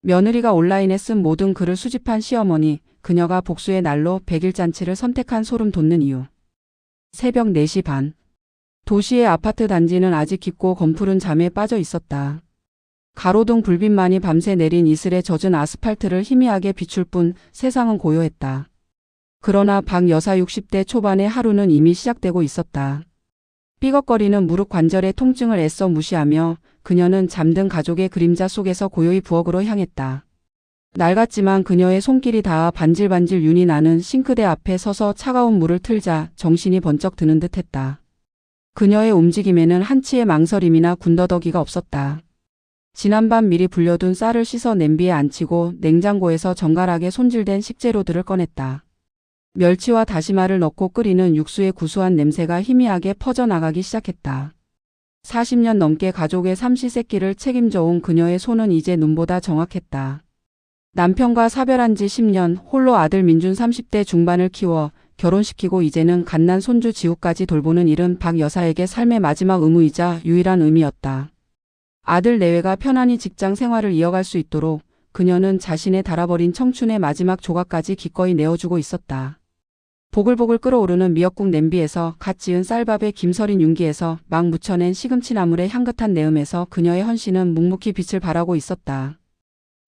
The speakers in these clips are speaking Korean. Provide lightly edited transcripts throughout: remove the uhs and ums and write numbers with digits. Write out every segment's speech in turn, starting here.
며느리가 온라인에 쓴 모든 글을 수집한 시어머니, 그녀가 복수의 날로 100일 잔치를 선택한 소름 돋는 이유. 새벽 4시 반. 도시의 아파트 단지는 아직 깊고 검푸른 잠에 빠져 있었다. 가로등 불빛만이 밤새 내린 이슬에 젖은 아스팔트를 희미하게 비출 뿐 세상은 고요했다. 그러나 박 여사 60대 초반의 하루는 이미 시작되고 있었다. 삐걱거리는 무릎 관절의 통증을 애써 무시하며 그녀는 잠든 가족의 그림자 속에서 고요히 부엌으로 향했다. 낡았지만 그녀의 손길이 닿아 반질반질 윤이 나는 싱크대 앞에 서서 차가운 물을 틀자 정신이 번쩍 드는 듯했다. 그녀의 움직임에는 한치의 망설임이나 군더더기가 없었다. 지난밤 미리 불려둔 쌀을 씻어 냄비에 앉히고 냉장고에서 정갈하게 손질된 식재료들을 꺼냈다. 멸치와 다시마를 넣고 끓이는 육수의 구수한 냄새가 희미하게 퍼져나가기 시작했다. 40년 넘게 가족의 삼시세끼를 책임져온 그녀의 손은 이제 눈보다 정확했다. 남편과 사별한 지 10년, 홀로 아들 민준 30대 중반을 키워 결혼시키고 이제는 갓난 손주 지우까지 돌보는 일은 박 여사에게 삶의 마지막 의무이자 유일한 의미였다. 아들 내외가 편안히 직장 생활을 이어갈 수 있도록 그녀는 자신의 닳아버린 청춘의 마지막 조각까지 기꺼이 내어주고 있었다. 보글보글 끓어오르는 미역국 냄비에서 갓 지은 쌀밥에 김서린 윤기에서 막 무쳐낸 시금치 나물의 향긋한 내음에서 그녀의 헌신은 묵묵히 빛을 발하고 있었다.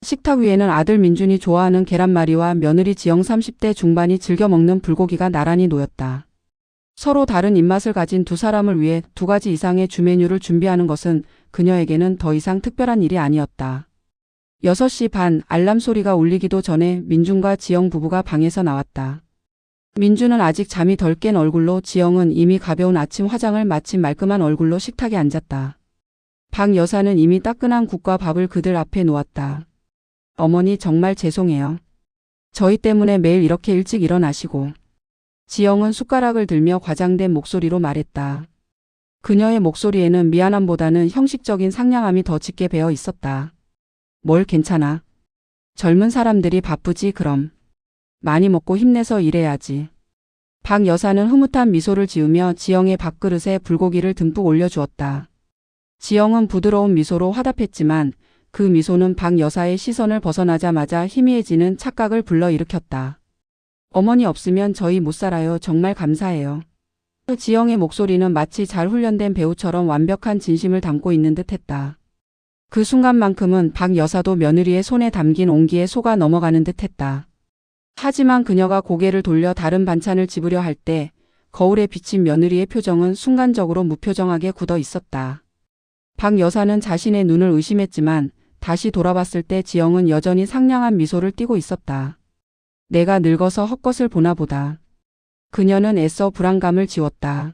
식탁 위에는 아들 민준이 좋아하는 계란말이와 며느리 지영 30대 중반이 즐겨 먹는 불고기가 나란히 놓였다. 서로 다른 입맛을 가진 두 사람을 위해 2가지 이상의 주메뉴를 준비하는 것은 그녀에게는 더 이상 특별한 일이 아니었다. 6시 반 알람 소리가 울리기도 전에 민준과 지영 부부가 방에서 나왔다. 민준은 아직 잠이 덜 깬 얼굴로 지영은 이미 가벼운 아침 화장을 마친 말끔한 얼굴로 식탁에 앉았다. 박 여사는 이미 따끈한 국과 밥을 그들 앞에 놓았다. 어머니 정말 죄송해요. 저희 때문에 매일 이렇게 일찍 일어나시고. 지영은 숟가락을 들며 과장된 목소리로 말했다. 그녀의 목소리에는 미안함보다는 형식적인 상냥함이 더 짙게 배어 있었다. 뭘 괜찮아. 젊은 사람들이 바쁘지 그럼. 많이 먹고 힘내서 일해야지. 박 여사는 흐뭇한 미소를 지으며 지영의 밥그릇에 불고기를 듬뿍 올려주었다. 지영은 부드러운 미소로 화답했지만 그 미소는 박 여사의 시선을 벗어나자마자 희미해지는 착각을 불러일으켰다. 어머니 없으면 저희 못 살아요. 정말 감사해요. 지영의 목소리는 마치 잘 훈련된 배우처럼 완벽한 진심을 담고 있는 듯했다. 그 순간만큼은 박 여사도 며느리의 손에 담긴 온기에 속아 넘어가는 듯했다. 하지만 그녀가 고개를 돌려 다른 반찬을 집으려 할 때 거울에 비친 며느리의 표정은 순간적으로 무표정하게 굳어 있었다. 박 여사는 자신의 눈을 의심했지만 다시 돌아봤을 때 지영은 여전히 상냥한 미소를 띠고 있었다. 내가 늙어서 헛것을 보나 보다. 그녀는 애써 불안감을 지웠다.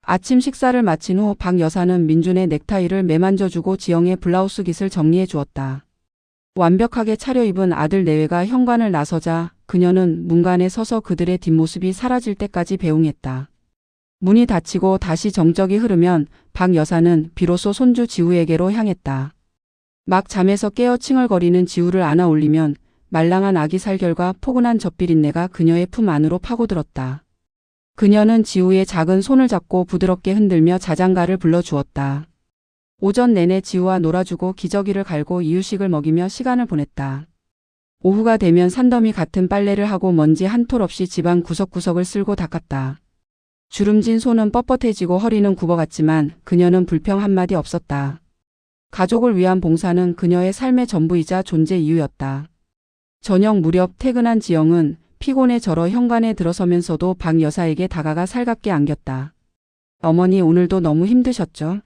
아침 식사를 마친 후 박 여사는 민준의 넥타이를 매만져주고 지영의 블라우스 깃을 정리해 주었다. 완벽하게 차려입은 아들 내외가 현관을 나서자 그녀는 문간에 서서 그들의 뒷모습이 사라질 때까지 배웅했다. 문이 닫히고 다시 정적이 흐르면 박 여사는 비로소 손주 지우에게로 향했다. 막 잠에서 깨어 칭얼거리는 지우를 안아 올리면 말랑한 아기 살결과 포근한 젖비린내가 그녀의 품 안으로 파고들었다. 그녀는 지우의 작은 손을 잡고 부드럽게 흔들며 자장가를 불러주었다. 오전 내내 지우와 놀아주고 기저귀를 갈고 이유식을 먹이며 시간을 보냈다. 오후가 되면 산더미 같은 빨래를 하고 먼지 한 톨 없이 집안 구석구석을 쓸고 닦았다. 주름진 손은 뻣뻣해지고 허리는 굽어갔지만 그녀는 불평 한마디 없었다. 가족을 위한 봉사는 그녀의 삶의 전부이자 존재 이유였다. 저녁 무렵 퇴근한 지영은 피곤에 절어 현관에 들어서면서도 박 여사에게 다가가 살갑게 안겼다. 어머니 오늘도 너무 힘드셨죠?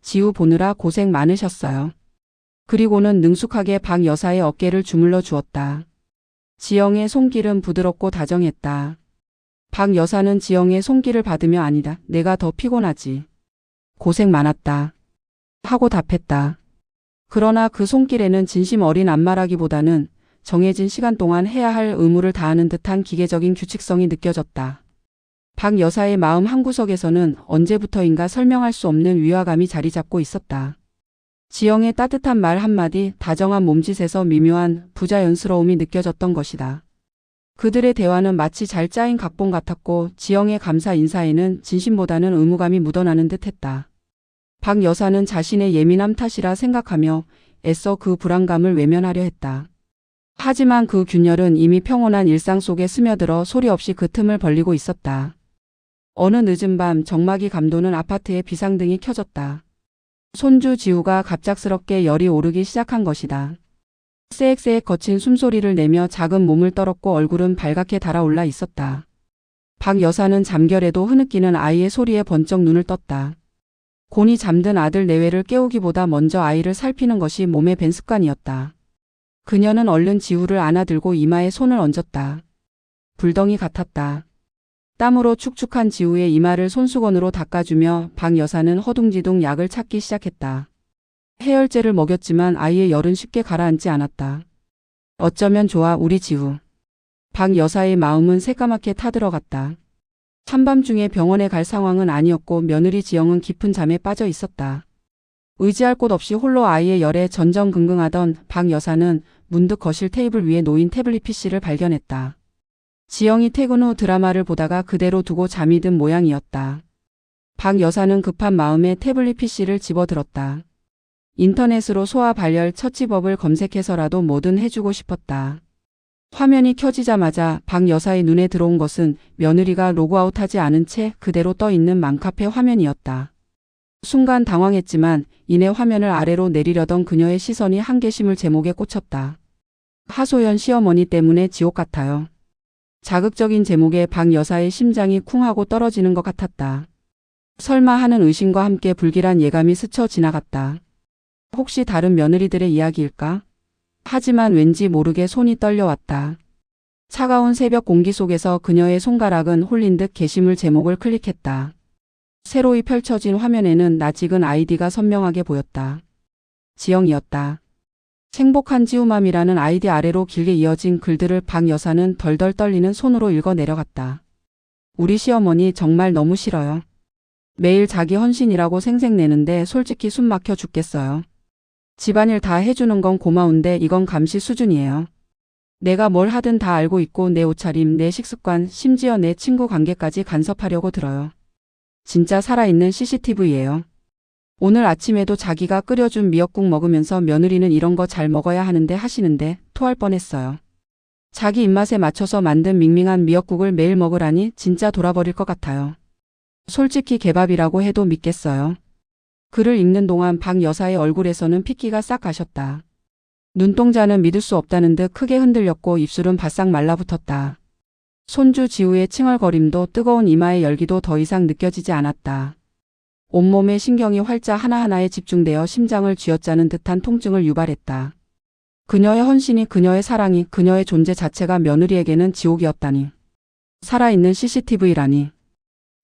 지우 보느라 고생 많으셨어요. 그리고는 능숙하게 박 여사의 어깨를 주물러 주었다. 지영의 손길은 부드럽고 다정했다. 박 여사는 지영의 손길을 받으며 아니다. 내가 더 피곤하지. 고생 많았다. 하고 답했다. 그러나 그 손길에는 진심 어린 안말하기보다는 정해진 시간 동안 해야 할 의무를 다하는 듯한 기계적인 규칙성이 느껴졌다. 박 여사의 마음 한구석에서는 언제부터인가 설명할 수 없는 위화감이 자리 잡고 있었다. 지영의 따뜻한 말 한마디, 다정한 몸짓에서 미묘한 부자연스러움이 느껴졌던 것이다. 그들의 대화는 마치 잘 짜인 각본 같았고 지영의 감사 인사에는 진심보다는 의무감이 묻어나는 듯했다. 박 여사는 자신의 예민함 탓이라 생각하며 애써 그 불안감을 외면하려 했다. 하지만 그 균열은 이미 평온한 일상 속에 스며들어 소리 없이 그 틈을 벌리고 있었다. 어느 늦은 밤 정막이 감도는 아파트의 비상등이 켜졌다. 손주 지우가 갑작스럽게 열이 오르기 시작한 것이다. 쎄액쎄액 거친 숨소리를 내며 작은 몸을 떨었고 얼굴은 발갛게 달아올라 있었다. 박 여사는 잠결에도 흐느끼는 아이의 소리에 번쩍 눈을 떴다. 곤히 잠든 아들 내외를 깨우기보다 먼저 아이를 살피는 것이 몸에 밴 습관이었다. 그녀는 얼른 지우를 안아들고 이마에 손을 얹었다. 불덩이 같았다. 땀으로 축축한 지우의 이마를 손수건으로 닦아주며 박 여사는 허둥지둥 약을 찾기 시작했다. 해열제를 먹였지만 아이의 열은 쉽게 가라앉지 않았다. 어쩌면 좋아 우리 지우. 박 여사의 마음은 새까맣게 타들어갔다. 한밤중에 병원에 갈 상황은 아니었고 며느리 지영은 깊은 잠에 빠져 있었다. 의지할 곳 없이 홀로 아이의 열에 전전긍긍하던 박 여사는 문득 거실 테이블 위에 놓인 태블릿 PC를 발견했다. 지영이 퇴근 후 드라마를 보다가 그대로 두고 잠이 든 모양이었다. 박 여사는 급한 마음에 태블릿 PC를 집어들었다. 인터넷으로 소아 발열 처치법을 검색해서라도 뭐든 해주고 싶었다. 화면이 켜지자마자 박 여사의 눈에 들어온 것은 며느리가 로그아웃하지 않은 채 그대로 떠있는 맘카페 화면이었다. 순간 당황했지만 이내 화면을 아래로 내리려던 그녀의 시선이 한계심을 제목에 꽂혔다. 하소연 시어머니 때문에 지옥 같아요. 자극적인 제목에 박 여사의 심장이 쿵하고 떨어지는 것 같았다. 설마 하는 의심과 함께 불길한 예감이 스쳐 지나갔다. 혹시 다른 며느리들의 이야기일까? 하지만 왠지 모르게 손이 떨려왔다. 차가운 새벽 공기 속에서 그녀의 손가락은 홀린 듯 게시물 제목을 클릭했다. 새로이 펼쳐진 화면에는 낯익은 아이디가 선명하게 보였다. 지영이었다. 행복한 지우맘이라는 아이디 아래로 길게 이어진 글들을 박 여사는 덜덜 떨리는 손으로 읽어 내려갔다. 우리 시어머니 정말 너무 싫어요. 매일 자기 헌신이라고 생색내는데 솔직히 숨 막혀 죽겠어요. 집안일 다 해주는 건 고마운데 이건 감시 수준이에요. 내가 뭘 하든 다 알고 있고 내 옷차림, 내 식습관, 심지어 내 친구 관계까지 간섭하려고 들어요. 진짜 살아있는 CCTV예요. 오늘 아침에도 자기가 끓여준 미역국 먹으면서 며느리는 이런 거 잘 먹어야 하는데 하시는데 토할 뻔했어요. 자기 입맛에 맞춰서 만든 밍밍한 미역국을 매일 먹으라니 진짜 돌아버릴 것 같아요. 솔직히 개밥이라고 해도 믿겠어요. 글을 읽는 동안 박 여사의 얼굴에서는 핏기가 싹 가셨다. 눈동자는 믿을 수 없다는 듯 크게 흔들렸고 입술은 바싹 말라붙었다. 손주 지우의 칭얼거림도 뜨거운 이마의 열기도 더 이상 느껴지지 않았다. 온몸의 신경이 활자 하나하나에 집중되어 심장을 쥐어짜는 듯한 통증을 유발했다. 그녀의 헌신이, 그녀의 사랑이, 그녀의 존재 자체가 며느리에게는 지옥이었다니. 살아있는 CCTV라니.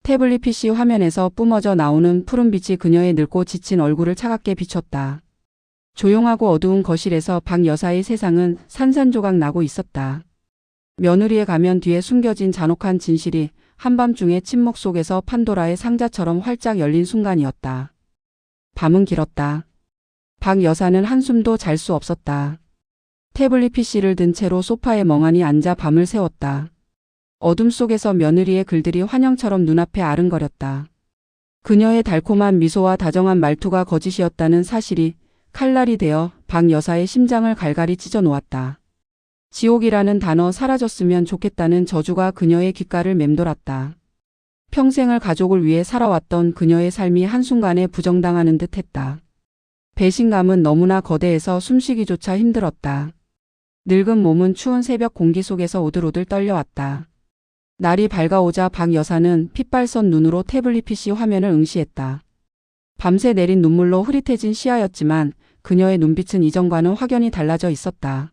태블릿 PC 화면에서 뿜어져 나오는 푸른빛이 그녀의 늙고 지친 얼굴을 차갑게 비췄다. 조용하고 어두운 거실에서 박 여사의 세상은 산산조각 나고 있었다. 며느리의 가면 뒤에 숨겨진 잔혹한 진실이 한밤중의 침묵 속에서 판도라의 상자처럼 활짝 열린 순간이었다. 밤은 길었다. 박 여사는 한숨도 잘 수 없었다. 태블릿 PC를 든 채로 소파에 멍하니 앉아 밤을 새웠다. 어둠 속에서 며느리의 글들이 환영처럼 눈앞에 아른거렸다. 그녀의 달콤한 미소와 다정한 말투가 거짓이었다는 사실이 칼날이 되어 박 여사의 심장을 갈갈이 찢어 놓았다. 지옥이라는 단어, 사라졌으면 좋겠다는 저주가 그녀의 귓가를 맴돌았다. 평생을 가족을 위해 살아왔던 그녀의 삶이 한순간에 부정당하는 듯 했다. 배신감은 너무나 거대해서 숨쉬기조차 힘들었다. 늙은 몸은 추운 새벽 공기 속에서 오들오들 떨려왔다. 날이 밝아오자 박 여사는 핏발선 눈으로 태블릿 PC 화면을 응시했다. 밤새 내린 눈물로 흐릿해진 시야였지만 그녀의 눈빛은 이전과는 확연히 달라져 있었다.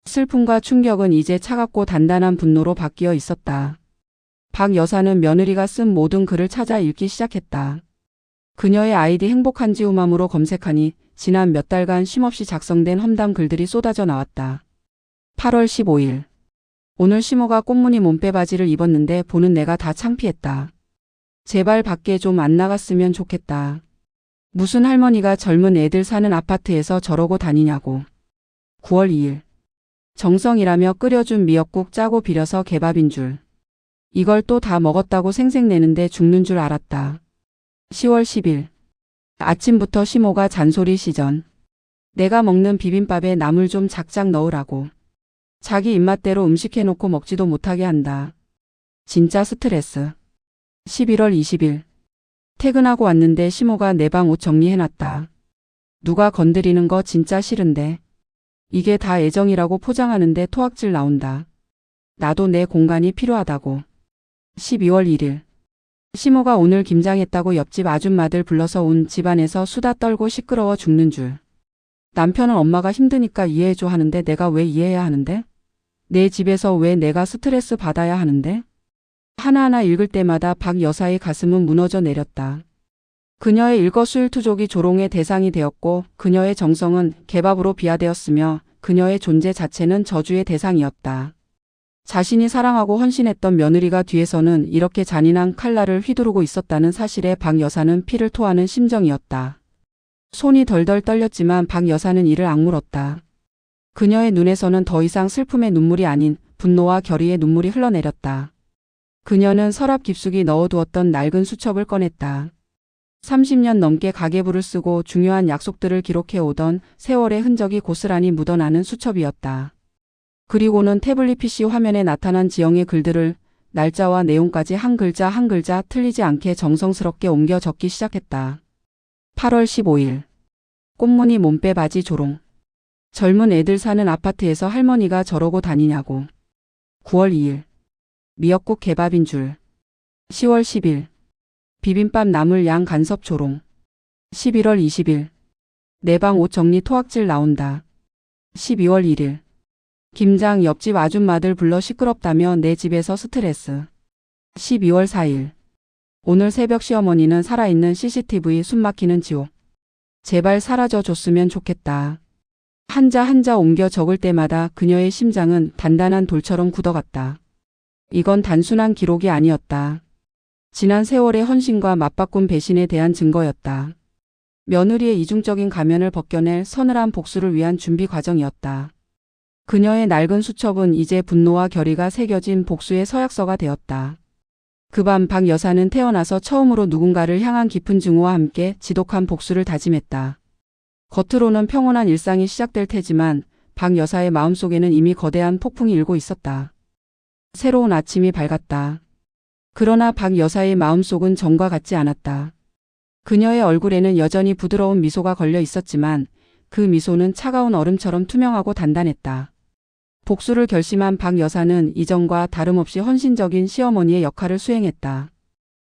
슬픔과 충격은 이제 차갑고 단단한 분노로 바뀌어 있었다. 박 여사는 며느리가 쓴 모든 글을 찾아 읽기 시작했다. 그녀의 아이디 행복한 지우맘으로 검색하니 지난 몇 달간 쉼없이 작성된 험담 글들이 쏟아져 나왔다. 8월 15일. 오늘 시모가 꽃무늬 몸빼바지를 입었는데 보는 내가 다 창피했다. 제발 밖에 좀 안 나갔으면 좋겠다. 무슨 할머니가 젊은 애들 사는 아파트에서 저러고 다니냐고. 9월 2일. 정성이라며 끓여준 미역국 짜고 비려서 개밥인 줄. 이걸 또 다 먹었다고 생색내는데 죽는 줄 알았다. 10월 10일. 아침부터 시모가 잔소리 시전. 내가 먹는 비빔밥에 나물 좀 작작 넣으라고. 자기 입맛대로 음식 해놓고 먹지도 못하게 한다. 진짜 스트레스. 11월 20일. 퇴근하고 왔는데 시모가 내 방 옷 정리해놨다. 누가 건드리는 거 진짜 싫은데. 이게 다 애정이라고 포장하는데 토악질 나온다. 나도 내 공간이 필요하다고. 12월 1일. 시모가 오늘 김장했다고 옆집 아줌마들 불러서 온 집안에서 수다 떨고 시끄러워 죽는 줄. 남편은 엄마가 힘드니까 이해해줘 하는데 내가 왜 이해해야 하는데? 내 집에서 왜 내가 스트레스 받아야 하는데? 하나하나 읽을 때마다 박 여사의 가슴은 무너져 내렸다. 그녀의 일거수일투족이 조롱의 대상이 되었고 그녀의 정성은 개밥으로 비하되었으며 그녀의 존재 자체는 저주의 대상이었다. 자신이 사랑하고 헌신했던 며느리가 뒤에서는 이렇게 잔인한 칼날을 휘두르고 있었다는 사실에 박 여사는 피를 토하는 심정이었다. 손이 덜덜 떨렸지만 박 여사는 이를 악물었다. 그녀의 눈에서는 더 이상 슬픔의 눈물이 아닌 분노와 결의의 눈물이 흘러내렸다. 그녀는 서랍 깊숙이 넣어두었던 낡은 수첩을 꺼냈다. 30년 넘게 가계부를 쓰고 중요한 약속들을 기록해오던 세월의 흔적이 고스란히 묻어나는 수첩이었다. 그리고는 태블릿 PC 화면에 나타난 지영의 글들을 날짜와 내용까지 한 글자 한 글자 틀리지 않게 정성스럽게 옮겨 적기 시작했다. 8월 15일. 꽃무늬 몸빼 바지 조롱. 젊은 애들 사는 아파트에서 할머니가 저러고 다니냐고. 9월 2일. 미역국 개밥인 줄. 10월 10일. 비빔밥 나물 양 간섭 조롱. 11월 20일. 내 방 옷 정리 토악질 나온다. 12월 1일. 김장 옆집 아줌마들 불러 시끄럽다며 내 집에서 스트레스. 12월 4일. 오늘 새벽 시어머니는 살아있는 CCTV 숨막히는 지옥. 제발 사라져 줬으면 좋겠다. 한자 한자 옮겨 적을 때마다 그녀의 심장은 단단한 돌처럼 굳어갔다. 이건 단순한 기록이 아니었다. 지난 세월의 헌신과 맞바꾼 배신에 대한 증거였다. 며느리의 이중적인 가면을 벗겨낼 서늘한 복수를 위한 준비 과정이었다. 그녀의 낡은 수첩은 이제 분노와 결의가 새겨진 복수의 서약서가 되었다. 그 밤 박 여사는 태어나서 처음으로 누군가를 향한 깊은 증오와 함께 지독한 복수를 다짐했다. 겉으로는 평온한 일상이 시작될 테지만 박 여사의 마음속에는 이미 거대한 폭풍이 일고 있었다. 새로운 아침이 밝았다. 그러나 박 여사의 마음속은 전과 같지 않았다. 그녀의 얼굴에는 여전히 부드러운 미소가 걸려 있었지만 그 미소는 차가운 얼음처럼 투명하고 단단했다. 복수를 결심한 박 여사는 이전과 다름없이 헌신적인 시어머니의 역할을 수행했다.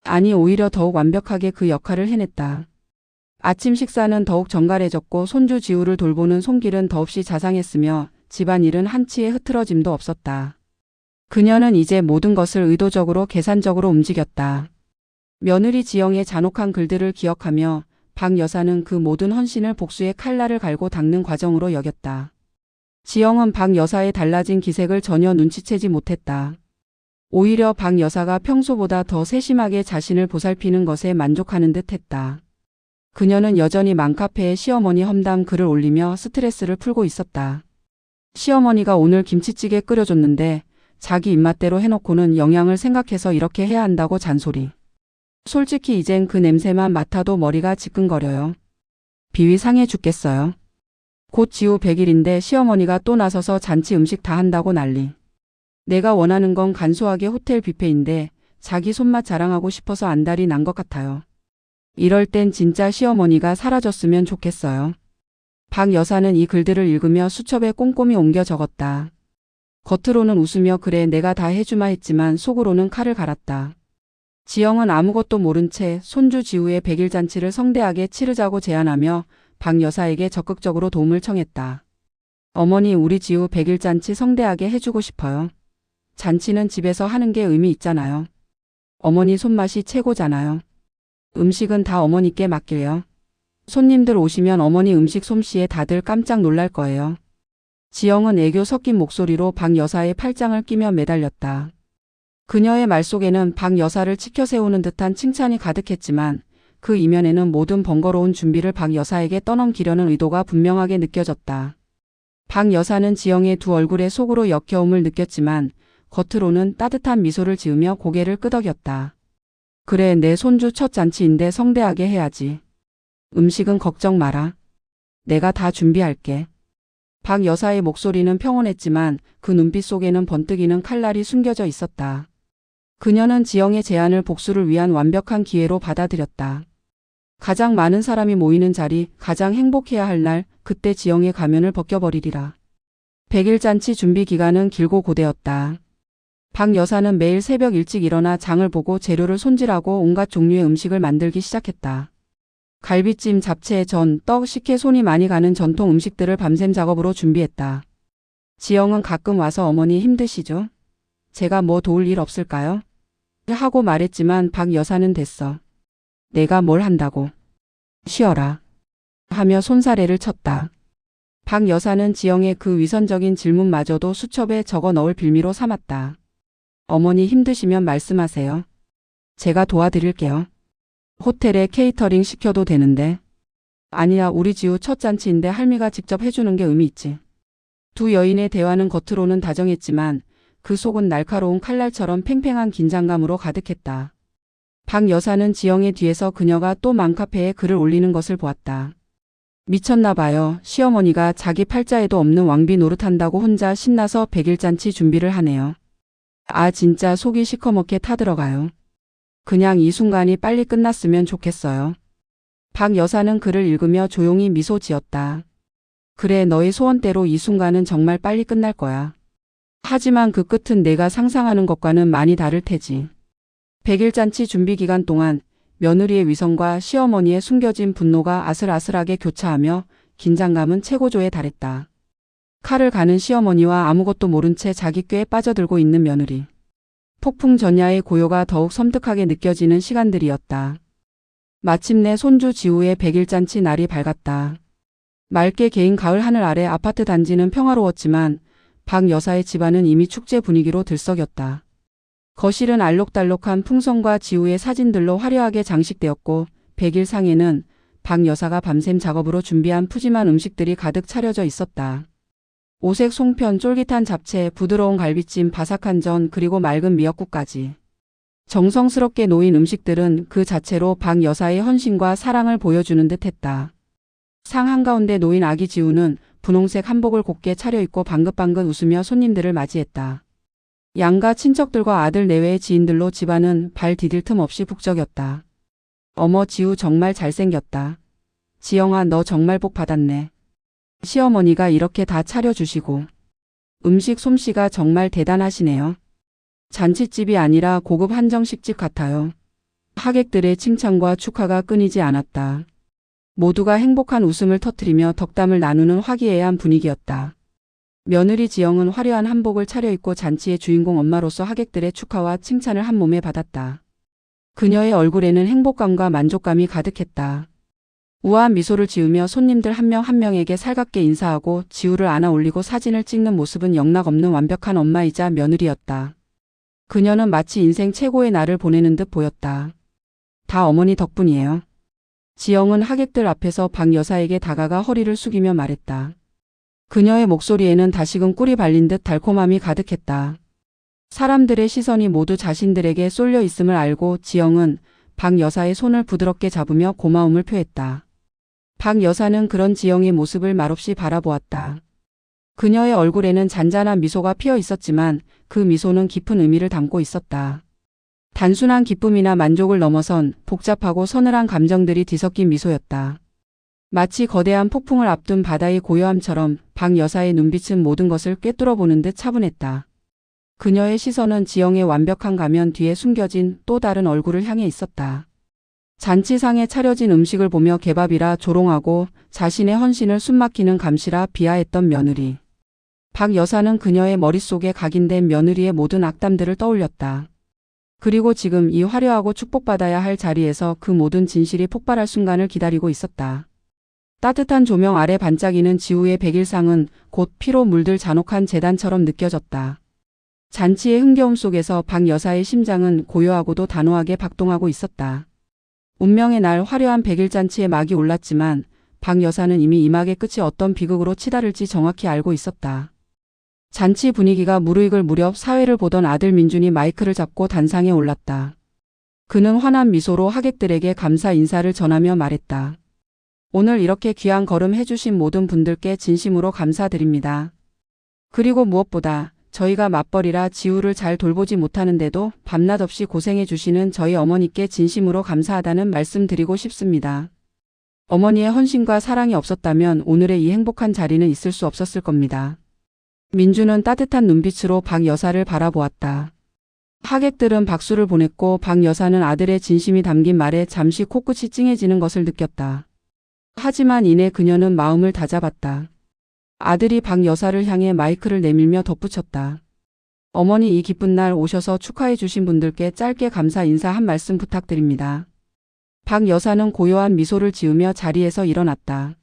아니 오히려 더욱 완벽하게 그 역할을 해냈다. 아침 식사는 더욱 정갈해졌고 손주 지우를 돌보는 손길은 더없이 자상했으며 집안일은 한치의 흐트러짐도 없었다. 그녀는 이제 모든 것을 의도적으로 계산적으로 움직였다. 며느리 지영의 잔혹한 글들을 기억하며 박 여사는 그 모든 헌신을 복수의 칼날을 갈고 닦는 과정으로 여겼다. 지영은 박 여사의 달라진 기색을 전혀 눈치채지 못했다. 오히려 박 여사가 평소보다 더 세심하게 자신을 보살피는 것에 만족하는 듯 했다. 그녀는 여전히 맘카페에 시어머니 험담 글을 올리며 스트레스를 풀고 있었다. 시어머니가 오늘 김치찌개 끓여줬는데 자기 입맛대로 해놓고는 영양을 생각해서 이렇게 해야 한다고 잔소리. 솔직히 이젠 그 냄새만 맡아도 머리가 지끈거려요. 비위 상해 죽겠어요. 곧 지우 100일인데 시어머니가 또 나서서 잔치 음식 다 한다고 난리. 내가 원하는 건 간소하게 호텔 뷔페인데 자기 손맛 자랑하고 싶어서 안달이 난 것 같아요. 이럴 땐 진짜 시어머니가 사라졌으면 좋겠어요. 박 여사는 이 글들을 읽으며 수첩에 꼼꼼히 옮겨 적었다. 겉으로는 웃으며 그래 내가 다 해주마 했지만 속으로는 칼을 갈았다. 지영은 아무것도 모른 채 손주 지우의 100일 잔치를 성대하게 치르자고 제안하며 박 여사에게 적극적으로 도움을 청했다. 어머니 우리 지우 100일 잔치 성대하게 해주고 싶어요. 잔치는 집에서 하는 게 의미 있잖아요. 어머니 손맛이 최고잖아요. 음식은 다 어머니께 맡길요. 손님들 오시면 어머니 음식 솜씨에 다들 깜짝 놀랄 거예요. 지영은 애교 섞인 목소리로 박 여사의 팔짱을 끼며 매달렸다. 그녀의 말 속에는 박 여사를 치켜세우는 듯한 칭찬이 가득했지만 그 이면에는 모든 번거로운 준비를 박 여사에게 떠넘기려는 의도가 분명하게 느껴졌다. 박 여사는 지영의 두 얼굴에 속으로 역겨움을 느꼈지만 겉으로는 따뜻한 미소를 지으며 고개를 끄덕였다. 그래 내 손주 첫 잔치인데 성대하게 해야지. 음식은 걱정 마라. 내가 다 준비할게. 박 여사의 목소리는 평온했지만 그 눈빛 속에는 번뜩이는 칼날이 숨겨져 있었다. 그녀는 지영의 제안을 복수를 위한 완벽한 기회로 받아들였다. 가장 많은 사람이 모이는 자리, 가장 행복해야 할 날, 그때 지영의 가면을 벗겨버리리라. 100일 잔치 준비 기간은 길고 고되었다. 박 여사는 매일 새벽 일찍 일어나 장을 보고 재료를 손질하고 온갖 종류의 음식을 만들기 시작했다. 갈비찜, 잡채, 전, 떡, 식혜 손이 많이 가는 전통 음식들을 밤샘 작업으로 준비했다. 지영은 가끔 와서 어머니 힘드시죠? 제가 뭐 도울 일 없을까요? 하고 말했지만 박 여사는 됐어. 내가 뭘 한다고. 쉬어라. 하며 손사래를 쳤다. 박 여사는 지영의 그 위선적인 질문마저도 수첩에 적어 넣을 빌미로 삼았다. 어머니 힘드시면 말씀하세요. 제가 도와드릴게요. 호텔에 케이터링 시켜도 되는데. 아니야, 우리 지우 첫 잔치인데 할미가 직접 해주는 게 의미 있지. 두 여인의 대화는 겉으로는 다정했지만 그 속은 날카로운 칼날처럼 팽팽한 긴장감으로 가득했다. 박 여사는 지영의 뒤에서 그녀가 또 맘카페에 글을 올리는 것을 보았다. 미쳤나 봐요. 시어머니가 자기 팔자에도 없는 왕비 노릇한다고 혼자 신나서 100일 잔치 준비를 하네요. 아, 진짜 속이 시커멓게 타들어가요. 그냥 이 순간이 빨리 끝났으면 좋겠어요. 박 여사는 글을 읽으며 조용히 미소 지었다. 그래, 너의 소원대로 이 순간은 정말 빨리 끝날 거야. 하지만 그 끝은 내가 상상하는 것과는 많이 다를 테지. 100일 잔치 준비 기간 동안 며느리의 위선과 시어머니의 숨겨진 분노가 아슬아슬하게 교차하며 긴장감은 최고조에 달했다. 칼을 가는 시어머니와 아무것도 모른 채 자기 꾀에 빠져들고 있는 며느리. 폭풍 전야의 고요가 더욱 섬뜩하게 느껴지는 시간들이었다. 마침내 손주 지우의 100일 잔치 날이 밝았다. 맑게 개인 가을 하늘 아래 아파트 단지는 평화로웠지만 박 여사의 집안은 이미 축제 분위기로 들썩였다. 거실은 알록달록한 풍선과 지우의 사진들로 화려하게 장식되었고 100일 상에는 박 여사가 밤샘 작업으로 준비한 푸짐한 음식들이 가득 차려져 있었다. 오색 송편, 쫄깃한 잡채, 부드러운 갈비찜, 바삭한 전, 그리고 맑은 미역국까지. 정성스럽게 놓인 음식들은 그 자체로 박 여사의 헌신과 사랑을 보여주는 듯했다. 상 한가운데 놓인 아기 지우는 분홍색 한복을 곱게 차려입고 방긋방긋 웃으며 손님들을 맞이했다. 양가 친척들과 아들 내외의 지인들로 집안은 발 디딜 틈 없이 북적였다. 어머, 지우 정말 잘생겼다. 지영아, 너 정말 복 받았네. 시어머니가 이렇게 다 차려주시고. 음식 솜씨가 정말 대단하시네요. 잔치집이 아니라 고급 한정식집 같아요. 하객들의 칭찬과 축하가 끊이지 않았다. 모두가 행복한 웃음을 터뜨리며 덕담을 나누는 화기애애한 분위기였다. 며느리 지영은 화려한 한복을 차려입고 잔치의 주인공 엄마로서 하객들의 축하와 칭찬을 한 몸에 받았다. 그녀의 얼굴에는 행복감과 만족감이 가득했다. 우아한 미소를 지으며 손님들 한 명 한 명에게 살갑게 인사하고 지우를 안아 올리고 사진을 찍는 모습은 영락없는 완벽한 엄마이자 며느리였다. 그녀는 마치 인생 최고의 날을 보내는 듯 보였다. 다 어머니 덕분이에요. 지영은 하객들 앞에서 박 여사에게 다가가 허리를 숙이며 말했다. 그녀의 목소리에는 다시금 꿀이 발린 듯 달콤함이 가득했다. 사람들의 시선이 모두 자신들에게 쏠려 있음을 알고 지영은 박 여사의 손을 부드럽게 잡으며 고마움을 표했다. 박 여사는 그런 지영의 모습을 말없이 바라보았다. 그녀의 얼굴에는 잔잔한 미소가 피어 있었지만 그 미소는 깊은 의미를 담고 있었다. 단순한 기쁨이나 만족을 넘어선 복잡하고 서늘한 감정들이 뒤섞인 미소였다. 마치 거대한 폭풍을 앞둔 바다의 고요함처럼 박 여사의 눈빛은 모든 것을 꿰뚫어 보는 듯 차분했다. 그녀의 시선은 지영의 완벽한 가면 뒤에 숨겨진 또 다른 얼굴을 향해 있었다. 잔치상에 차려진 음식을 보며 개밥이라 조롱하고 자신의 헌신을 숨막히는 감시라 비하했던 며느리. 박 여사는 그녀의 머릿속에 각인된 며느리의 모든 악담들을 떠올렸다. 그리고 지금 이 화려하고 축복받아야 할 자리에서 그 모든 진실이 폭발할 순간을 기다리고 있었다. 따뜻한 조명 아래 반짝이는 지우의 100일상은 곧 피로 물들 잔혹한 재단처럼 느껴졌다. 잔치의 흥겨움 속에서 박 여사의 심장은 고요하고도 단호하게 박동하고 있었다. 운명의 날 화려한 100일 잔치에 막이 올랐지만 박 여사는 이미 이 막의 끝이 어떤 비극으로 치달을지 정확히 알고 있었다. 잔치 분위기가 무르익을 무렵 사회를 보던 아들 민준이 마이크를 잡고 단상에 올랐다. 그는 환한 미소로 하객들에게 감사 인사를 전하며 말했다. 오늘 이렇게 귀한 걸음 해주신 모든 분들께 진심으로 감사드립니다. 그리고 무엇보다 저희가 맞벌이라 지우를 잘 돌보지 못하는데도 밤낮 없이 고생해 주시는 저희 어머니께 진심으로 감사하다는 말씀 드리고 싶습니다. 어머니의 헌신과 사랑이 없었다면 오늘의 이 행복한 자리는 있을 수 없었을 겁니다. 민주는 따뜻한 눈빛으로 박 여사를 바라보았다. 하객들은 박수를 보냈고 박 여사는 아들의 진심이 담긴 말에 잠시 코끝이 찡해지는 것을 느꼈다. 하지만 이내 그녀는 마음을 다잡았다. 아들이 박 여사를 향해 마이크를 내밀며 덧붙였다. 어머니, 이 기쁜 날 오셔서 축하해 주신 분들께 짧게 감사 인사 한 말씀 부탁드립니다. 박 여사는 고요한 미소를 지으며 자리에서 일어났다.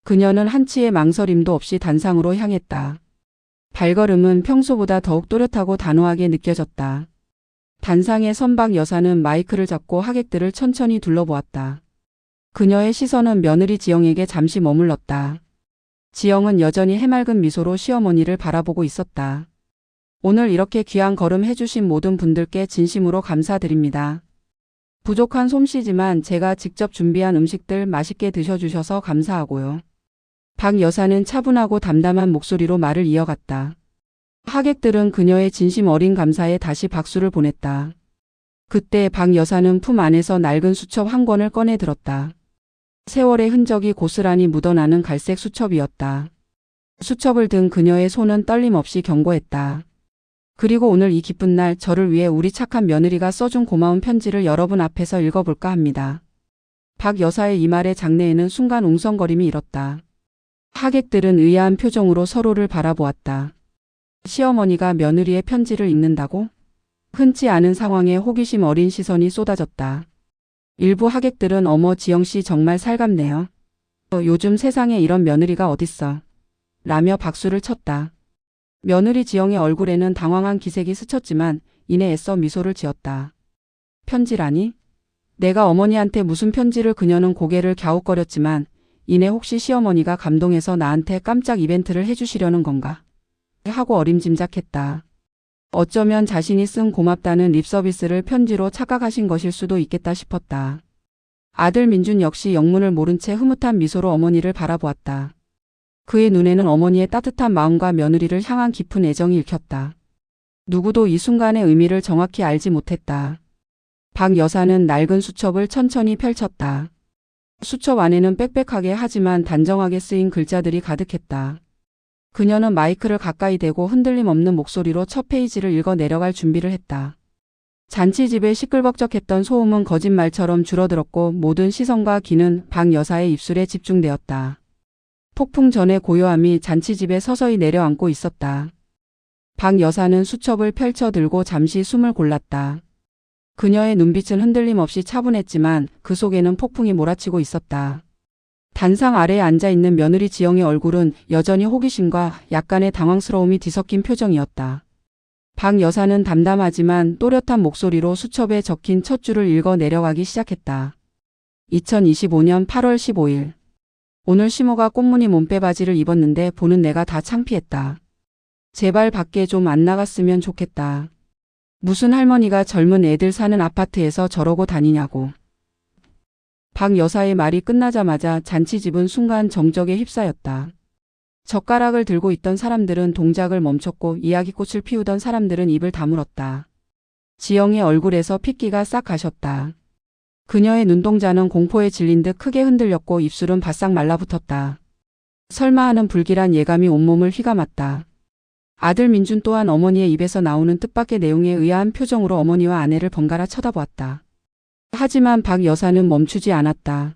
그녀는 한치의 망설임도 없이 단상으로 향했다. 발걸음은 평소보다 더욱 또렷하고 단호하게 느껴졌다. 단상에 선 박 여사는 마이크를 잡고 하객들을 천천히 둘러보았다. 그녀의 시선은 며느리 지영에게 잠시 머물렀다. 지영은 여전히 해맑은 미소로 시어머니를 바라보고 있었다. 오늘 이렇게 귀한 걸음 해주신 모든 분들께 진심으로 감사드립니다. 부족한 솜씨지만 제가 직접 준비한 음식들 맛있게 드셔주셔서 감사하고요. 박 여사는 차분하고 담담한 목소리로 말을 이어갔다. 하객들은 그녀의 진심 어린 감사에 다시 박수를 보냈다. 그때 박 여사는 품 안에서 낡은 수첩 한 권을 꺼내 들었다. 세월의 흔적이 고스란히 묻어나는 갈색 수첩이었다. 수첩을 든 그녀의 손은 떨림 없이 경고했다. 그리고 오늘 이 기쁜 날 저를 위해 우리 착한 며느리가 써준 고마운 편지를 여러분 앞에서 읽어볼까 합니다. 박 여사의 이 말에 장내에는 순간 웅성거림이 일었다. 하객들은 의아한 표정으로 서로를 바라보았다. 시어머니가 며느리의 편지를 읽는다고? 흔치 않은 상황에 호기심 어린 시선이 쏟아졌다. 일부 하객들은 어머 지영씨 정말 살갑네요. 요즘 세상에 이런 며느리가 어딨어. 라며 박수를 쳤다. 며느리 지영의 얼굴에는 당황한 기색이 스쳤지만 이내 애써 미소를 지었다. 편지라니? 내가 어머니한테 무슨 편지를. 그녀는 고개를 갸웃거렸지만 이내 혹시 시어머니가 감동해서 나한테 깜짝 이벤트를 해주시려는 건가? 하고 어림짐작했다. 어쩌면 자신이 쓴 고맙다는 립서비스를 편지로 착각하신 것일 수도 있겠다 싶었다. 아들 민준 역시 영문을 모른 채 흐뭇한 미소로 어머니를 바라보았다. 그의 눈에는 어머니의 따뜻한 마음과 며느리를 향한 깊은 애정이 읽혔다. 누구도 이 순간의 의미를 정확히 알지 못했다. 박 여사는 낡은 수첩을 천천히 펼쳤다. 수첩 안에는 빽빽하게 하지만 단정하게 쓰인 글자들이 가득했다. 그녀는 마이크를 가까이 대고 흔들림 없는 목소리로 첫 페이지를 읽어 내려갈 준비를 했다. 잔치집에 시끌벅적했던 소음은 거짓말처럼 줄어들었고 모든 시선과 귀는 박 여사의 입술에 집중되었다. 폭풍 전의 고요함이 잔치집에 서서히 내려앉고 있었다. 박 여사는 수첩을 펼쳐 들고 잠시 숨을 골랐다. 그녀의 눈빛은 흔들림 없이 차분했지만 그 속에는 폭풍이 몰아치고 있었다. 단상 아래에 앉아있는 며느리 지영의 얼굴은 여전히 호기심과 약간의 당황스러움이 뒤섞인 표정이었다. 박 여사는 담담하지만 또렷한 목소리로 수첩에 적힌 첫 줄을 읽어 내려가기 시작했다. 2025년 8월 15일. 오늘 시모가 꽃무늬 몸빼바지를 입었는데 보는 내가 다 창피했다. 제발 밖에 좀 안 나갔으면 좋겠다. 무슨 할머니가 젊은 애들 사는 아파트에서 저러고 다니냐고. 박 여사의 말이 끝나자마자 잔치집은 순간 정적에 휩싸였다. 젓가락을 들고 있던 사람들은 동작을 멈췄고 이야기꽃을 피우던 사람들은 입을 다물었다. 지영의 얼굴에서 핏기가 싹 가셨다. 그녀의 눈동자는 공포에 질린 듯 크게 흔들렸고 입술은 바싹 말라붙었다. 설마 하는 불길한 예감이 온몸을 휘감았다. 아들 민준 또한 어머니의 입에서 나오는 뜻밖의 내용에 의아한 표정으로 어머니와 아내를 번갈아 쳐다보았다. 하지만 박 여사는 멈추지 않았다.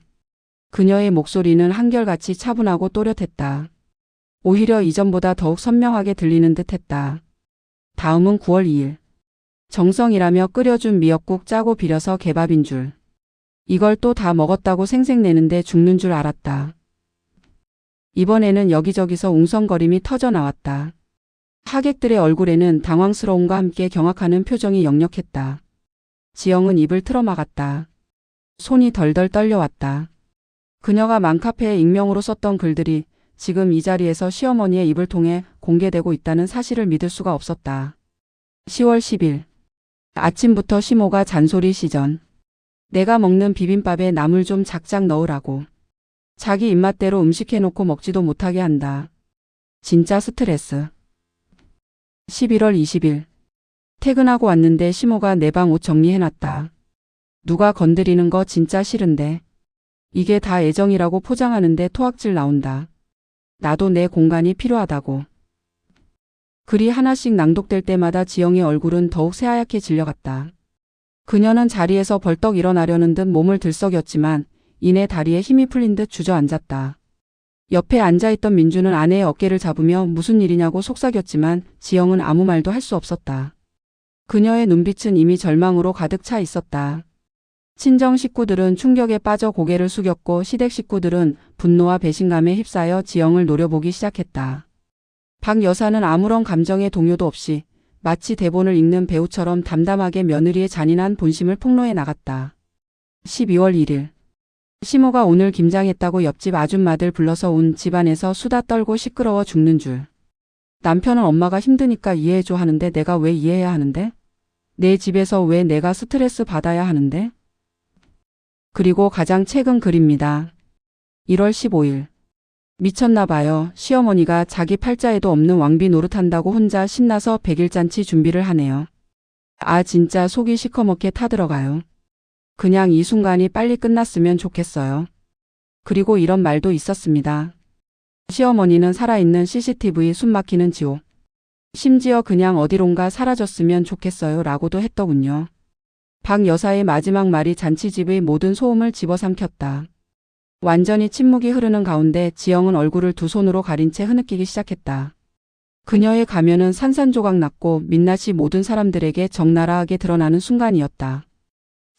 그녀의 목소리는 한결같이 차분하고 또렷했다. 오히려 이전보다 더욱 선명하게 들리는 듯했다. 다음은 9월 2일. 정성이라며 끓여준 미역국 짜고 비려서 개밥인 줄. 이걸 또 다 먹었다고 생색내는데 죽는 줄 알았다. 이번에는 여기저기서 웅성거림이 터져 나왔다. 하객들의 얼굴에는 당황스러움과 함께 경악하는 표정이 역력했다. 지영은 입을 틀어막았다. 손이 덜덜 떨려왔다. 그녀가 맘카페에 익명으로 썼던 글들이 지금 이 자리에서 시어머니의 입을 통해 공개되고 있다는 사실을 믿을 수가 없었다. 10월 10일. 아침부터 시모가 잔소리 시전. 내가 먹는 비빔밥에 나물 좀 작작 넣으라고. 자기 입맛대로 음식 해놓고 먹지도 못하게 한다. 진짜 스트레스. 11월 20일. 퇴근하고 왔는데 시모가 내 방 옷 정리해놨다. 누가 건드리는 거 진짜 싫은데. 이게 다 애정이라고 포장하는데 토악질 나온다. 나도 내 공간이 필요하다고. 글이 하나씩 낭독될 때마다 지영의 얼굴은 더욱 새하얗게 질려갔다. 그녀는 자리에서 벌떡 일어나려는 듯 몸을 들썩였지만 이내 다리에 힘이 풀린 듯 주저앉았다. 옆에 앉아있던 민주는 아내의 어깨를 잡으며 무슨 일이냐고 속삭였지만 지영은 아무 말도 할 수 없었다. 그녀의 눈빛은 이미 절망으로 가득 차 있었다. 친정 식구들은 충격에 빠져 고개를 숙였고 시댁 식구들은 분노와 배신감에 휩싸여 지영을 노려보기 시작했다. 박 여사는 아무런 감정의 동요도 없이 마치 대본을 읽는 배우처럼 담담하게 며느리의 잔인한 본심을 폭로해 나갔다. 12월 1일. 시모가 오늘 김장했다고 옆집 아줌마들 불러서 온 집안에서 수다 떨고 시끄러워 죽는 줄. 남편은 엄마가 힘드니까 이해해줘 하는데 내가 왜 이해해야 하는데? 내 집에서 왜 내가 스트레스 받아야 하는데? 그리고 가장 최근 글입니다. 1월 15일. 미쳤나 봐요. 시어머니가 자기 팔자에도 없는 왕비 노릇한다고 혼자 신나서 100일잔치 준비를 하네요. 아 진짜 속이 시커멓게 타들어가요. 그냥 이 순간이 빨리 끝났으면 좋겠어요. 그리고 이런 말도 있었습니다. 시어머니는 살아있는 CCTV 숨막히는 지옥. 심지어 그냥 어디론가 사라졌으면 좋겠어요 라고도 했더군요. 박 여사의 마지막 말이 잔치집의 모든 소음을 집어삼켰다. 완전히 침묵이 흐르는 가운데 지영은 얼굴을 두 손으로 가린 채 흐느끼기 시작했다. 그녀의 가면은 산산조각 났고 민낯이 모든 사람들에게 적나라하게 드러나는 순간이었다.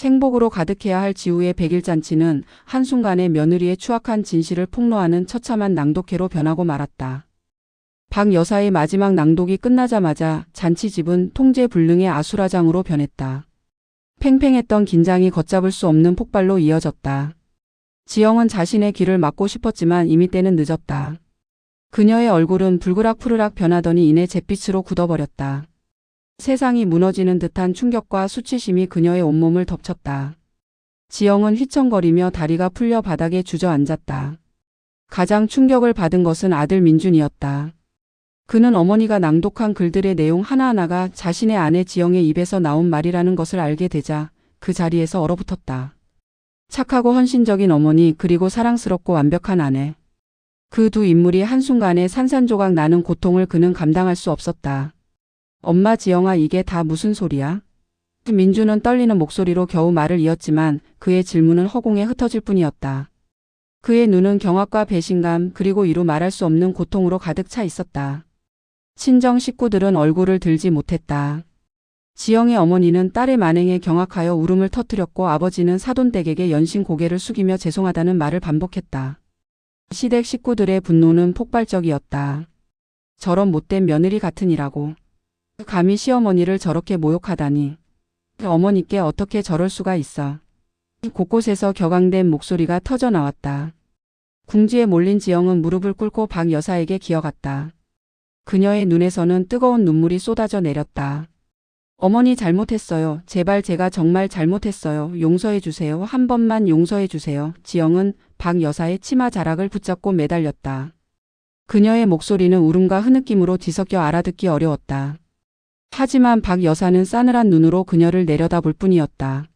행복으로 가득해야 할 지우의 100일잔치는 한순간에 며느리의 추악한 진실을 폭로하는 처참한 낭독회로 변하고 말았다. 박 여사의 마지막 낭독이 끝나자마자 잔치집은 통제불능의 아수라장으로 변했다. 팽팽했던 긴장이 걷잡을 수 없는 폭발로 이어졌다. 지영은 자신의 귀를 막고 싶었지만 이미 때는 늦었다. 그녀의 얼굴은 불그락푸르락 변하더니 이내 잿빛으로 굳어버렸다. 세상이 무너지는 듯한 충격과 수치심이 그녀의 온몸을 덮쳤다. 지영은 휘청거리며 다리가 풀려 바닥에 주저앉았다. 가장 충격을 받은 것은 아들 민준이었다. 그는 어머니가 낭독한 글들의 내용 하나하나가 자신의 아내 지영의 입에서 나온 말이라는 것을 알게 되자 그 자리에서 얼어붙었다. 착하고 헌신적인 어머니 그리고 사랑스럽고 완벽한 아내. 그 두 인물이 한순간에 산산조각 나는 고통을 그는 감당할 수 없었다. 엄마 지영아 이게 다 무슨 소리야? 민주는 떨리는 목소리로 겨우 말을 이었지만 그의 질문은 허공에 흩어질 뿐이었다. 그의 눈은 경악과 배신감 그리고 이루 말할 수 없는 고통으로 가득 차 있었다. 친정 식구들은 얼굴을 들지 못했다. 지영의 어머니는 딸의 만행에 경악하여 울음을 터뜨렸고 아버지는 사돈댁에게 연신 고개를 숙이며 죄송하다는 말을 반복했다. 시댁 식구들의 분노는 폭발적이었다. 저런 못된 며느리 같으니라고. 감히 시어머니를 저렇게 모욕하다니. 어머니께 어떻게 저럴 수가 있어. 곳곳에서 격앙된 목소리가 터져 나왔다. 궁지에 몰린 지영은 무릎을 꿇고 박 여사에게 기어갔다. 그녀의 눈에서는 뜨거운 눈물이 쏟아져 내렸다. 어머니 잘못했어요. 제발 제가 정말 잘못했어요. 용서해 주세요. 한 번만 용서해 주세요. 지영은 박 여사의 치마 자락을 붙잡고 매달렸다. 그녀의 목소리는 울음과 흐느낌으로 뒤섞여 알아듣기 어려웠다. 하지만 박 여사는 싸늘한 눈으로 그녀를 내려다볼 뿐이었다.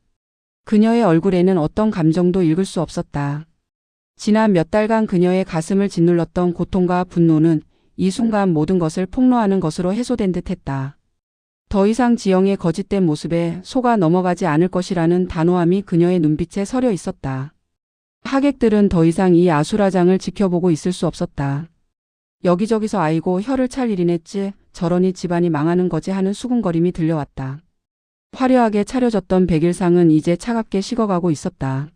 그녀의 얼굴에는 어떤 감정도 읽을 수 없었다. 지난 몇 달간 그녀의 가슴을 짓눌렀던 고통과 분노는 이 순간 모든 것을 폭로하는 것으로 해소된 듯했다. 더 이상 지영의 거짓된 모습에 속아 넘어가지 않을 것이라는 단호함이 그녀의 눈빛에 서려 있었다. 하객들은 더 이상 이 아수라장을 지켜보고 있을 수 없었다. 여기저기서 아이고 혀를 찰 일이냈지 저러니 집안이 망하는 거지 하는 수군거림이 들려왔다. 화려하게 차려졌던 백일상은 이제 차갑게 식어가고 있었다.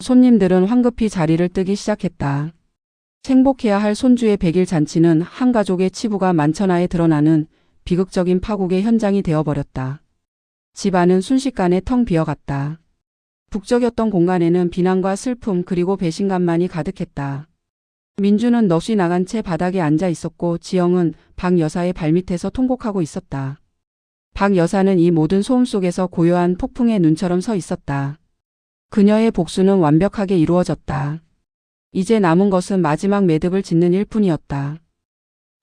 손님들은 황급히 자리를 뜨기 시작했다. 행복해야 할 손주의 백일 잔치는 한 가족의 치부가 만천하에 드러나는 비극적인 파국의 현장이 되어버렸다. 집안은 순식간에 텅 비어갔다. 북적였던 공간에는 비난과 슬픔 그리고 배신감만이 가득했다. 민주는 넋이 나간 채 바닥에 앉아 있었고 지영은 박 여사의 발밑에서 통곡하고 있었다. 박 여사는 이 모든 소음 속에서 고요한 폭풍의 눈처럼 서 있었다. 그녀의 복수는 완벽하게 이루어졌다. 이제 남은 것은 마지막 매듭을 짓는 일뿐이었다.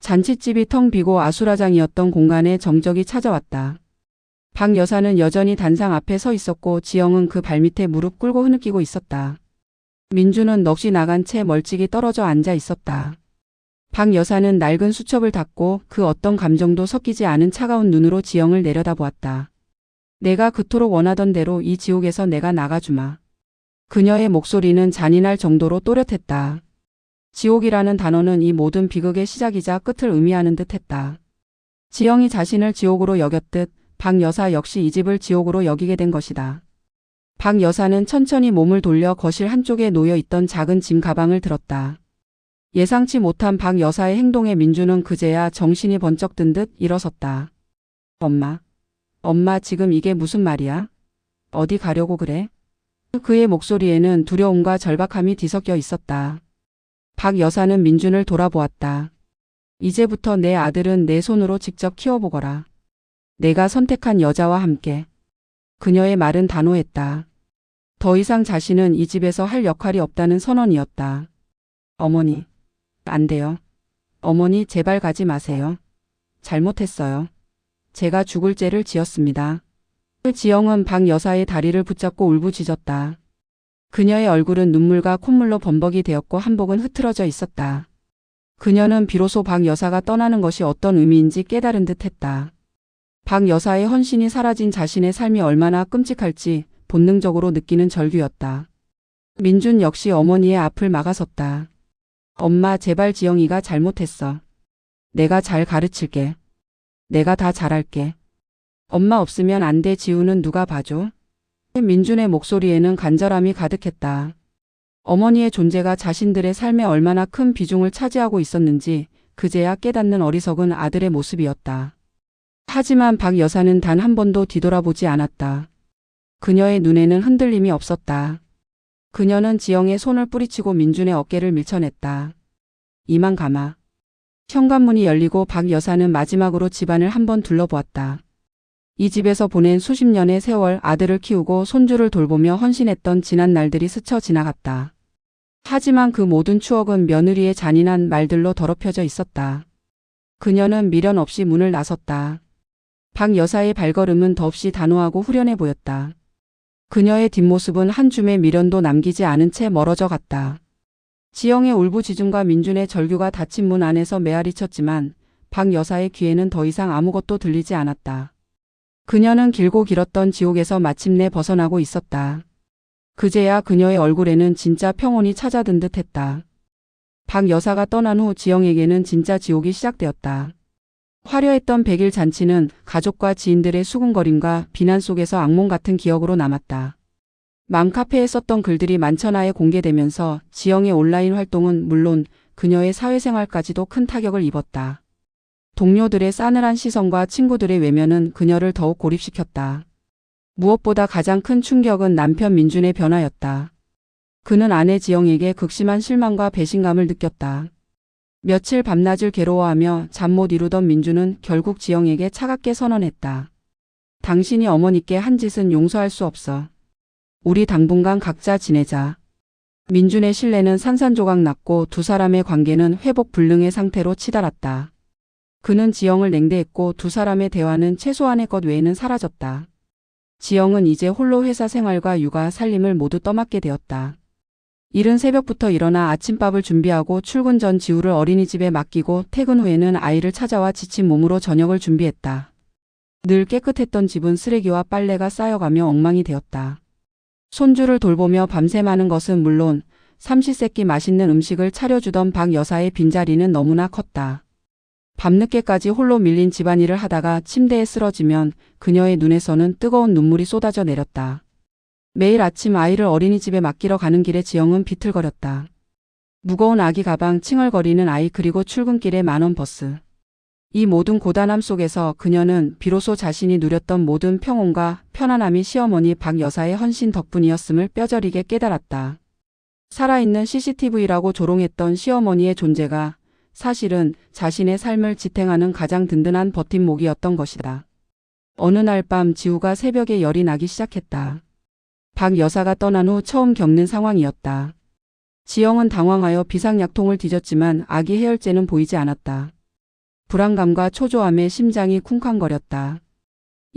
잔칫집이 텅 비고 아수라장이었던 공간에 정적이 찾아왔다. 박 여사는 여전히 단상 앞에 서 있었고 지영은 그 발밑에 무릎 꿇고 흐느끼고 있었다. 민주는 넋이 나간 채 멀찍이 떨어져 앉아 있었다. 박 여사는 낡은 수첩을 닫고 그 어떤 감정도 섞이지 않은 차가운 눈으로 지영을 내려다보았다. 내가 그토록 원하던 대로 이 지옥에서 내가 나가주마. 그녀의 목소리는 잔인할 정도로 또렷했다. 지옥이라는 단어는 이 모든 비극의 시작이자 끝을 의미하는 듯했다. 지영이 자신을 지옥으로 여겼듯 박 여사 역시 이 집을 지옥으로 여기게 된 것이다. 박 여사는 천천히 몸을 돌려 거실 한쪽에 놓여 있던 작은 짐 가방을 들었다. 예상치 못한 박 여사의 행동에 민주는 그제야 정신이 번쩍 든 듯 일어섰다. 엄마 지금 이게 무슨 말이야? 어디 가려고 그래? 그의 목소리에는 두려움과 절박함이 뒤섞여 있었다. 박 여사는 민준을 돌아보았다. 이제부터 내 아들은 내 손으로 직접 키워보거라. 내가 선택한 여자와 함께. 그녀의 말은 단호했다. 더 이상 자신은 이 집에서 할 역할이 없다는 선언이었다. 어머니, 안 돼요. 어머니 제발 가지 마세요. 잘못했어요. 제가 죽을 죄를 지었습니다. 지영은 박 여사의 다리를 붙잡고 울부짖었다. 그녀의 얼굴은 눈물과 콧물로 범벅이 되었고 한복은 흐트러져 있었다. 그녀는 비로소 박 여사가 떠나는 것이 어떤 의미인지 깨달은 듯했다. 박 여사의 헌신이 사라진 자신의 삶이 얼마나 끔찍할지 본능적으로 느끼는 절규였다. 민준 역시 어머니의 앞을 막아섰다. 엄마 제발 지영이가 잘못했어. 내가 잘 가르칠게. 내가 다 잘할게. 엄마 없으면 안 돼. 지우는 누가 봐줘? 민준의 목소리에는 간절함이 가득했다. 어머니의 존재가 자신들의 삶에 얼마나 큰 비중을 차지하고 있었는지 그제야 깨닫는 어리석은 아들의 모습이었다. 하지만 박 여사는 단 한 번도 뒤돌아보지 않았다. 그녀의 눈에는 흔들림이 없었다. 그녀는 지영의 손을 뿌리치고 민준의 어깨를 밀쳐냈다. 이만 감아. 현관문이 열리고 박 여사는 마지막으로 집안을 한번 둘러보았다. 이 집에서 보낸 수십 년의 세월 아들을 키우고 손주를 돌보며 헌신했던 지난 날들이 스쳐 지나갔다. 하지만 그 모든 추억은 며느리의 잔인한 말들로 더럽혀져 있었다. 그녀는 미련 없이 문을 나섰다. 박 여사의 발걸음은 더없이 단호하고 후련해 보였다. 그녀의 뒷모습은 한 줌의 미련도 남기지 않은 채 멀어져 갔다. 지영의 울부짖음과 민준의 절규가 닫힌 문 안에서 메아리쳤지만 박 여사의 귀에는 더 이상 아무것도 들리지 않았다. 그녀는 길고 길었던 지옥에서 마침내 벗어나고 있었다. 그제야 그녀의 얼굴에는 진짜 평온이 찾아든 듯했다. 박 여사가 떠난 후 지영에게는 진짜 지옥이 시작되었다. 화려했던 100일 잔치는 가족과 지인들의 수군거림과 비난 속에서 악몽 같은 기억으로 남았다. 맘카페에 썼던 글들이 만천하에 공개되면서 지영의 온라인 활동은 물론 그녀의 사회생활까지도 큰 타격을 입었다. 동료들의 싸늘한 시선과 친구들의 외면은 그녀를 더욱 고립시켰다. 무엇보다 가장 큰 충격은 남편 민준의 변화였다. 그는 아내 지영에게 극심한 실망과 배신감을 느꼈다. 며칠 밤낮을 괴로워하며 잠 못 이루던 민준은 결국 지영에게 차갑게 선언했다. 당신이 어머니께 한 짓은 용서할 수 없어. 우리 당분간 각자 지내자. 민준의 신뢰는 산산조각 났고 두 사람의 관계는 회복 불능의 상태로 치달았다. 그는 지영을 냉대했고 두 사람의 대화는 최소한의 것 외에는 사라졌다. 지영은 이제 홀로 회사 생활과 육아 살림을 모두 떠맡게 되었다. 이른 새벽부터 일어나 아침밥을 준비하고 출근 전 지우를 어린이집에 맡기고 퇴근 후에는 아이를 찾아와 지친 몸으로 저녁을 준비했다. 늘 깨끗했던 집은 쓰레기와 빨래가 쌓여가며 엉망이 되었다. 손주를 돌보며 밤새 마는 것은 물론 삼시세끼 맛있는 음식을 차려주던 박 여사의 빈자리는 너무나 컸다. 밤늦게까지 홀로 밀린 집안일을 하다가 침대에 쓰러지면 그녀의 눈에서는 뜨거운 눈물이 쏟아져 내렸다. 매일 아침 아이를 어린이집에 맡기러 가는 길에 지영은 비틀거렸다. 무거운 아기 가방, 칭얼거리는 아이, 그리고 출근길의 만원 버스. 이 모든 고단함 속에서 그녀는 비로소 자신이 누렸던 모든 평온과 편안함이 시어머니 박 여사의 헌신 덕분이었음을 뼈저리게 깨달았다. 살아있는 CCTV라고 조롱했던 시어머니의 존재가 사실은 자신의 삶을 지탱하는 가장 든든한 버팀목이었던 것이다. 어느 날 밤 지우가 새벽에 열이 나기 시작했다. 박 여사가 떠난 후 처음 겪는 상황이었다. 지영은 당황하여 비상약통을 뒤졌지만 아기 해열제는 보이지 않았다. 불안감과 초조함에 심장이 쿵쾅거렸다.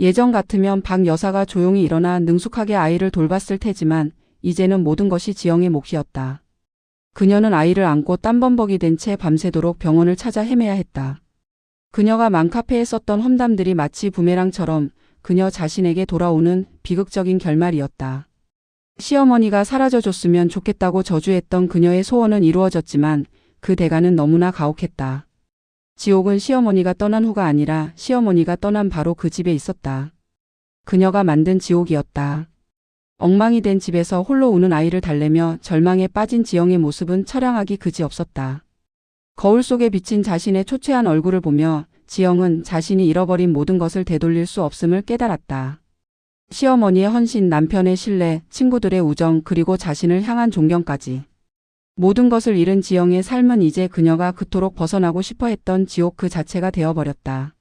예전 같으면 박 여사가 조용히 일어나 능숙하게 아이를 돌봤을 테지만 이제는 모든 것이 지영의 몫이었다. 그녀는 아이를 안고 땀범벅이 된 채 밤새도록 병원을 찾아 헤매야 했다. 그녀가 맘카페에 썼던 험담들이 마치 부메랑처럼 그녀 자신에게 돌아오는 비극적인 결말이었다. 시어머니가 사라져줬으면 좋겠다고 저주했던 그녀의 소원은 이루어졌지만 그 대가는 너무나 가혹했다. 지옥은 시어머니가 떠난 후가 아니라 시어머니가 떠난 바로 그 집에 있었다. 그녀가 만든 지옥이었다. 엉망이 된 집에서 홀로 우는 아이를 달래며 절망에 빠진 지영의 모습은 처량하기 그지없었다. 거울 속에 비친 자신의 초췌한 얼굴을 보며 지영은 자신이 잃어버린 모든 것을 되돌릴 수 없음을 깨달았다. 시어머니의 헌신, 남편의 신뢰, 친구들의 우정, 그리고 자신을 향한 존경까지. 모든 것을 잃은 지영의 삶은 이제 그녀가 그토록 벗어나고 싶어 했던 지옥 그 자체가 되어버렸다.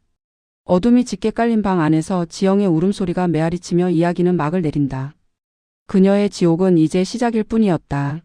어둠이 짙게 깔린 방 안에서 지영의 울음소리가 메아리치며 이야기는 막을 내린다. 그녀의 지옥은 이제 시작일 뿐이었다.